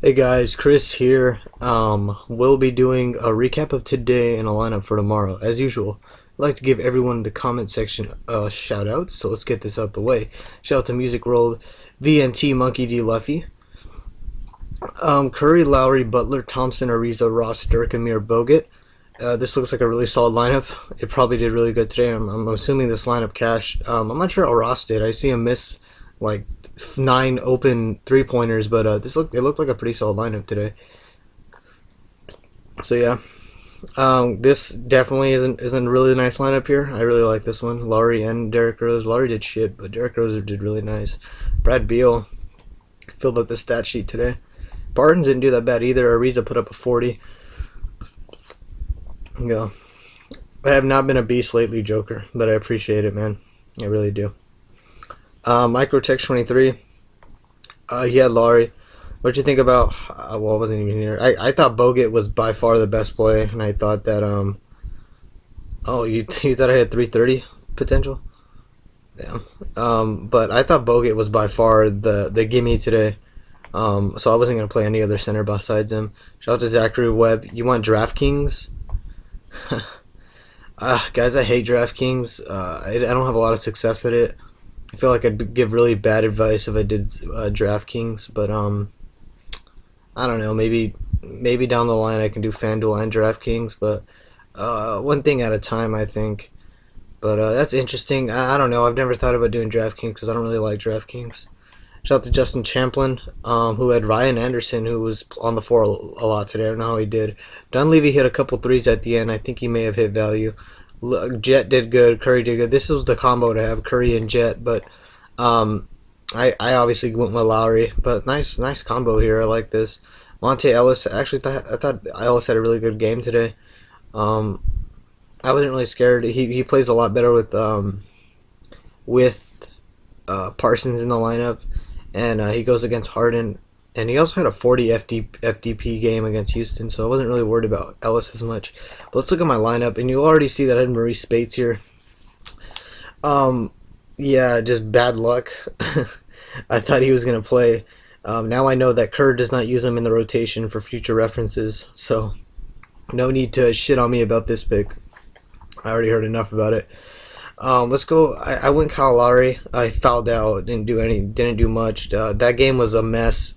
Hey guys, Chris here. We'll be doing a recap of today and a lineup for tomorrow. As usual, I'd like to give everyone in the comment section a shout out, so let's get this out the way. Shout out to Music Roll, VNT, Monkey D. Luffy, Curry, Lowry, Butler, Thompson, Ariza, Ross, Dirk, Amir, Bogut. This looks like a really solid lineup. It probably did really good today. I'm assuming this lineup cashed. I'm not sure how Ross did. I see him miss like 9 open 3-pointers, but it looked like a pretty solid lineup today. So yeah, this definitely isn't a really nice lineup here. I really like this one. Laurie and Derrick Rose. Laurie did shit, but Derrick Rose did really nice. Brad Beal filled up the stat sheet today. Barnes didn't do that bad either. Ariza put up a 40. Yeah, I have not been a beast lately, Joker, but I appreciate it, man. I really do. Microtech 23. He had Laurie. What'd you think about? Well, I wasn't even here. I thought Bogut was by far the best play, and I thought that Oh, you thought I had 330 potential? Yeah. But I thought Bogut was by far the gimme today. So I wasn't gonna play any other center besides him. Shout out to Zachary Webb. You want DraftKings? Guys, I hate DraftKings. I don't have a lot of success at it. I feel like I'd give really bad advice if I did DraftKings, but I don't know. Maybe down the line I can do Fanduel and DraftKings, but one thing at a time, I think. But that's interesting. I don't know. I've never thought about doing DraftKings because I don't really like DraftKings. Shout out to Justin Champlin, who had Ryan Anderson, who was on the floor a lot today. I don't know how he did. Dunleavy hit a couple threes at the end. I think he may have hit value. Jet did good. Curry did good. This was the combo to have, Curry and Jet. But I obviously went with Lowry. But nice combo here. I like this. Monte Ellis. Actually, I thought Ellis had a really good game today. Um, I wasn't really scared. He plays a lot better with Parsons in the lineup, and he goes against Harden. And he also had a 40 FDP game against Houston, so I wasn't really worried about Ellis as much. But let's look at my lineup, and you already see that I had Maurice Spates here. Yeah, just bad luck. I thought he was going to play. Now I know that Kerr does not use him in the rotation for future references, so no need to shit on me about this pick. I already heard enough about it. Let's go. I went Kyle Lowry. I fouled out. Didn't do much. That game was a mess.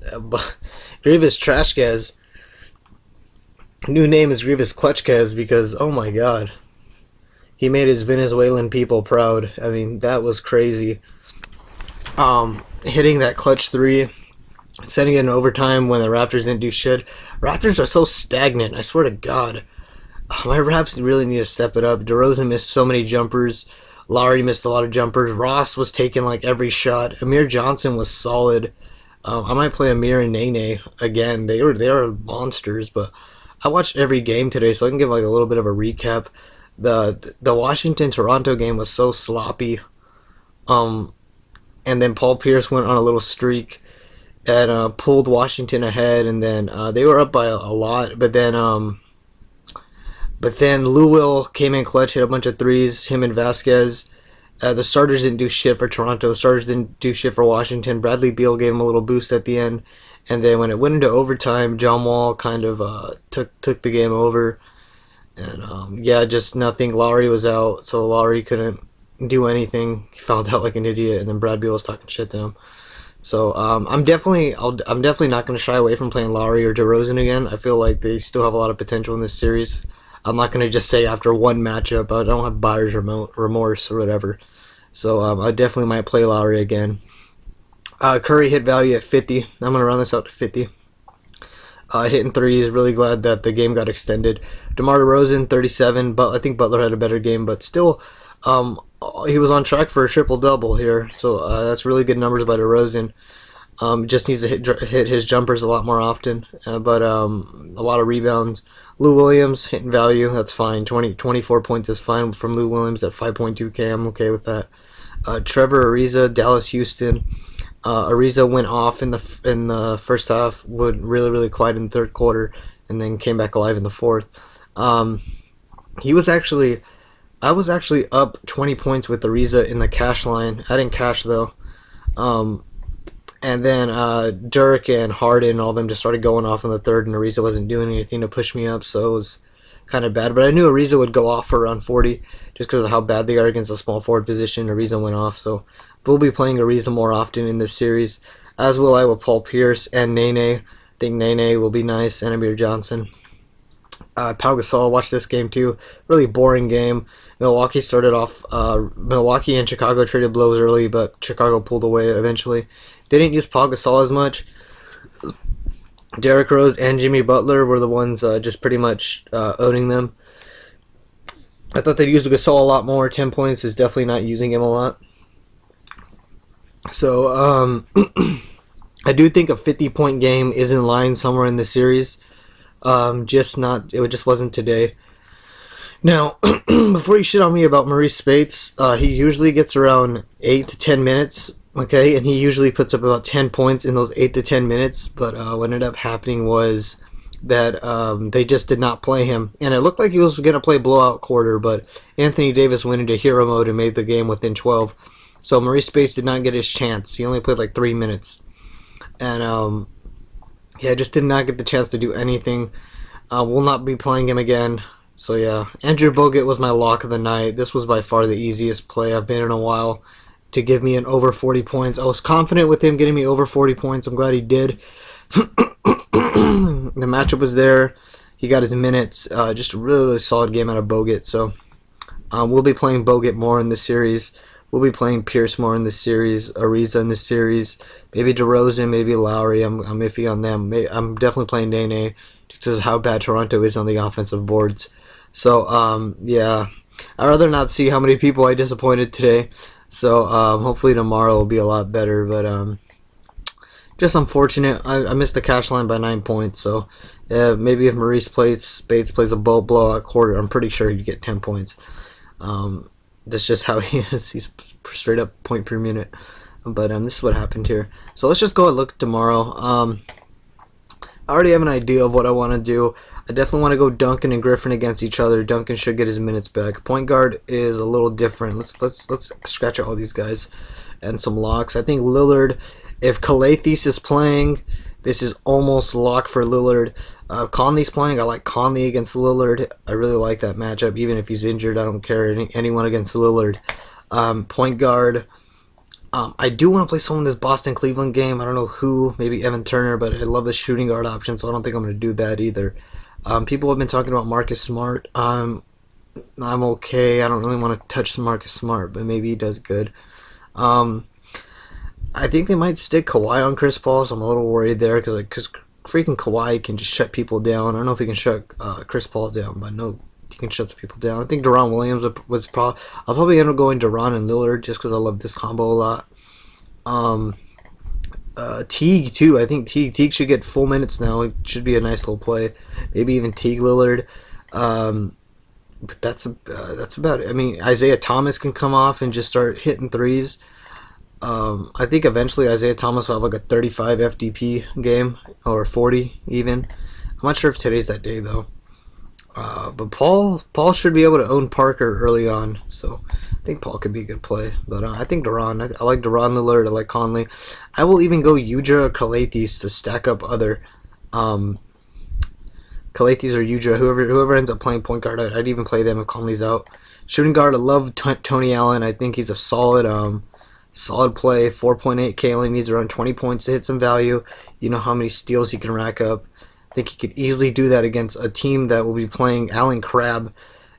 Grievous Trashkaz. New name is Grievous Clutchkaz because oh my god, he made his Venezuelan people proud. I mean that was crazy. Hitting that clutch three, setting it in overtime when the Raptors didn't do shit. Raptors are so stagnant. I swear to God. My Raps really need to step it up. DeRozan missed so many jumpers. Lowry missed a lot of jumpers. Ross was taking like every shot. Amir Johnson was solid. I might play Amir and Nene again. They are monsters. But I watched every game today, so I can give like a little bit of a recap. The Washington Toronto game was so sloppy. And then Paul Pierce went on a little streak and pulled Washington ahead, and then they were up by a lot. But then Lou Will came in clutch, hit a bunch of threes, him and Vasquez. The starters didn't do shit for Toronto. Starters didn't do shit for Washington. Bradley Beal gave him a little boost at the end. And then when it went into overtime, John Wall kind of took the game over. And yeah, just nothing. Lowry was out, so Lowry couldn't do anything. He fouled out like an idiot, and then Brad Beal was talking shit to him. So I'm definitely not going to shy away from playing Lowry or DeRozan again. I feel like they still have a lot of potential in this series. I'm not going to just say after one matchup. I don't have buyer's remorse or whatever. So I definitely might play Lowry again. Curry hit value at 50. I'm going to run this out to 50. Hitting threes. Really glad that the game got extended. DeMar DeRozan, 37. But I think Butler had a better game. But still, he was on track for a triple-double here. So that's really good numbers by DeRozan. Just needs to hit his jumpers a lot more often. But a lot of rebounds. Lou Williams hitting value, that's fine. 24 points is fine from Lou Williams at 5.2K. I'm okay with that. Trevor Ariza, Dallas Houston. Ariza went off in the first half, went really quiet in the third quarter, and then came back alive in the fourth. I was actually up 20 points with Ariza in the cash line. I didn't cash though. And then Dirk and Harden and all them just started going off in the third, and Ariza wasn't doing anything to push me up, so it was kind of bad. But I knew Ariza would go off for around 40 just because of how bad they are against a small forward position. Ariza went off, so we'll be playing Ariza more often in this series, as will I with Paul Pierce and Nene. I think Nene will be nice, and Amir Johnson. Pau Gasol watched this game too. Really boring game. Milwaukee started off. Milwaukee and Chicago traded blows early, but Chicago pulled away eventually. They didn't use Pau Gasol as much. Derrick Rose and Jimmy Butler were the ones just pretty much owning them. I thought they'd use Gasol a lot more. 10 points is definitely not using him a lot. So I do think a 50-point game is in line somewhere in the series. It just wasn't today. Now, before you shit on me about Maurice Spates, he usually gets around 8 to 10 minutes, okay? And he usually puts up about 10 points in those 8 to 10 minutes. But what ended up happening was that they just did not play him. And it looked like he was going to play blowout quarter, but Anthony Davis went into hero mode and made the game within 12. So Maurice Spates did not get his chance. He only played like 3 minutes. And yeah, just did not get the chance to do anything. Will not be playing him again. So yeah, Andrew Bogut was my lock of the night. This was by far the easiest play I've been in a while to give me an over 40 points. I was confident with him getting me over 40 points. I'm glad he did. The matchup was there. He got his minutes. Just a really, really solid game out of Bogut. So we'll be playing Bogut more in this series. We'll be playing Pierce more in this series, Ariza in this series, maybe DeRozan, maybe Lowry. I'm iffy on them. I'm definitely playing Nene just because of how bad Toronto is on the offensive boards. So, yeah, I'd rather not see how many people I disappointed today. So, hopefully tomorrow will be a lot better. But just unfortunate. I missed the cash line by 9 points. So, maybe if Maurice Spates plays a blowout quarter, I'm pretty sure he'd get 10 points. That's just how he is. He's straight up point per minute. But this is what happened here. So let's just go and look tomorrow. I already have an idea of what I want to do. I definitely want to go Duncan and Griffin against each other. Duncan should get his minutes back. Point guard is a little different. Let's scratch out all these guys and some locks. I think Lillard, if Calathes is playing, this is almost locked for Lillard. Conley's playing. I like Conley against Lillard. I really like that matchup. Even if he's injured, I don't care. Anyone against Lillard. Point guard. I do want to play someone in this Boston-Cleveland game. I don't know who. Maybe Evan Turner, but I love the shooting guard option, so I don't think I'm going to do that either. People have been talking about Marcus Smart. I'm okay. I don't really want to touch Marcus Smart, but maybe he does good. I think they might stick Kawhi on Chris Paul, so I'm a little worried there because freaking Kawhi can just shut people down. I don't know if he can shut Chris Paul down, but I know he can shut some people down. I think Deron Williams was I'll probably end up going Deron and Lillard just because I love this combo a lot. Teague too. I think Teague should get full minutes now. It should be a nice little play. Maybe even Teague Lillard. But that's about it. I mean, Isaiah Thomas can come off and just start hitting threes. I think eventually Isaiah Thomas will have like a 35 FDP game or 40 even. I'm not sure if today's that day though. But Paul should be able to own Parker early on, so I think Paul could be a good play. But I think Deron. I like Deron Lillard. I like Conley. I will even go Udra or Calathes to stack up other Calathes or Udra. Whoever ends up playing point guard, I'd even play them if Conley's out. Shooting guard, I love Tony Allen. I think he's a solid play. 4.8K, only needs around 20 points to hit some value. You know how many steals he can rack up. I think he could easily do that against a team that will be playing Allen Crabbe.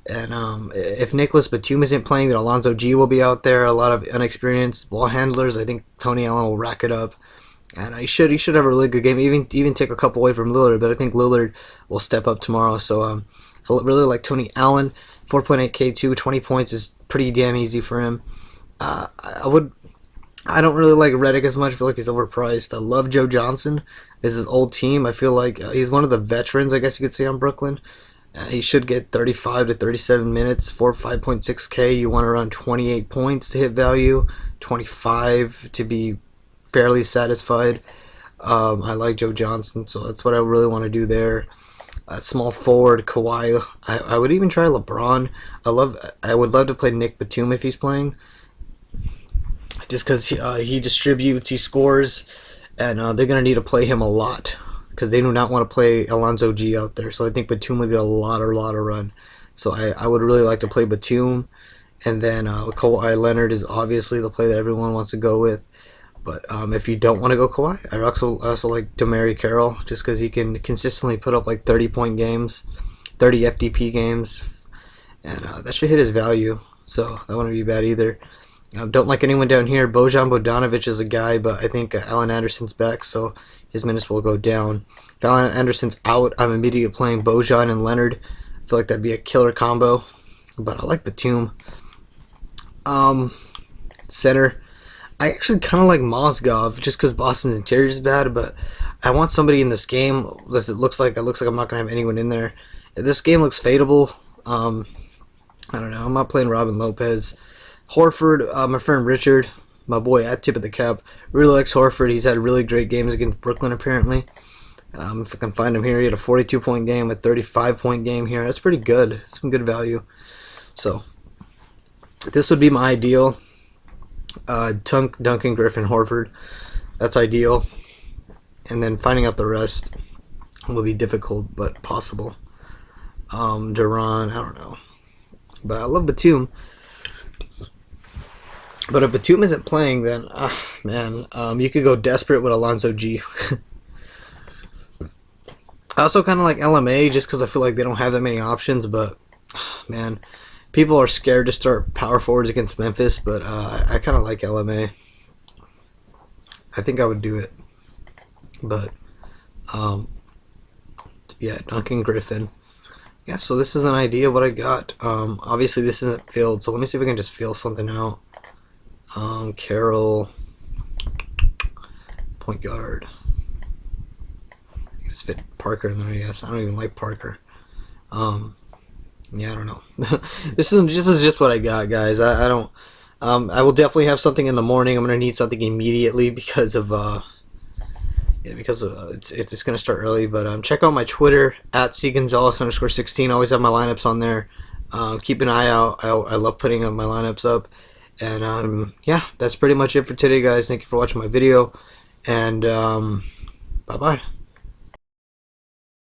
And if Nicholas Batum isn't playing, then Alonzo G will be out there. A lot of inexperienced ball handlers. I think Tony Allen will rack it up. And he should have a really good game. Even take a couple away from Lillard. But I think Lillard will step up tomorrow. So I really like Tony Allen. 4.8K too. 20 points is pretty damn easy for him. I don't really like Redick as much. I feel like he's overpriced. I love Joe Johnson. This is his old team. I feel like he's one of the veterans, I guess you could say, on Brooklyn. He should get 35 to 37 minutes for 5.6K. You want around 28 points to hit value, 25 to be fairly satisfied. I like Joe Johnson, so that's what I really want to do there. Small forward, Kawhi. I would even try LeBron. I would love to play Nick Batum if he's playing. Just because he distributes, he scores, and they're going to need to play him a lot because they do not want to play Alonzo G out there. So I think Batum would get a lot of run. So I would really like to play Batum, and then Kawhi Leonard is obviously the play that everyone wants to go with. But if you don't want to go Kawhi, I also like DeMary Carroll just because he can consistently put up like 30-point games, 30 FDP games, and that should hit his value. So that wouldn't be bad either. Don't like anyone down here. Bojan Bogdanovic is a guy, but I think Allen Anderson's back, so his minutes will go down. If Allen Anderson's out, I'm immediately playing Bojan and Leonard. I feel like that'd be a killer combo, but I like Batum. Center, I actually kind of like Mozgov just because Boston's interior is bad, but I want somebody in this game. It looks like I'm not gonna have anyone in there. This game looks fadeable. I don't know. I'm not playing Robin Lopez. Horford, my friend Richard, my boy at Tip of the Cap, really likes Horford. He's had really great games against Brooklyn apparently. If I can find him here, he had a 42-point game, a 35-point game here. That's pretty good. That's some good value. So this would be my ideal. Duncan, Griffin, Horford. That's ideal. And then finding out the rest will be difficult, but possible. Duran, I don't know. But I love Batum. But if Batum isn't playing, then, man, you could go desperate with Alonzo G. I also kind of like LMA just because I feel like they don't have that many options, but, man, people are scared to start power forwards against Memphis, but I kind of like LMA. I think I would do it. But, yeah, Duncan Griffin. Yeah, so this is an idea of what I got. Obviously, this isn't filled, so let me see if I can just fill something out. Carroll, point guard. Just fit Parker in there, I guess. I don't even like Parker. Yeah, I don't know. This is just what I got, guys. I don't. I will definitely have something in the morning. I'm gonna need something immediately because of it's gonna start early. But check out my Twitter at cgonzalez_16. Always have my lineups on there. Keep an eye out. I love putting my lineups up. And yeah, that's pretty much it for today, guys. Thank you for watching my video, and bye bye.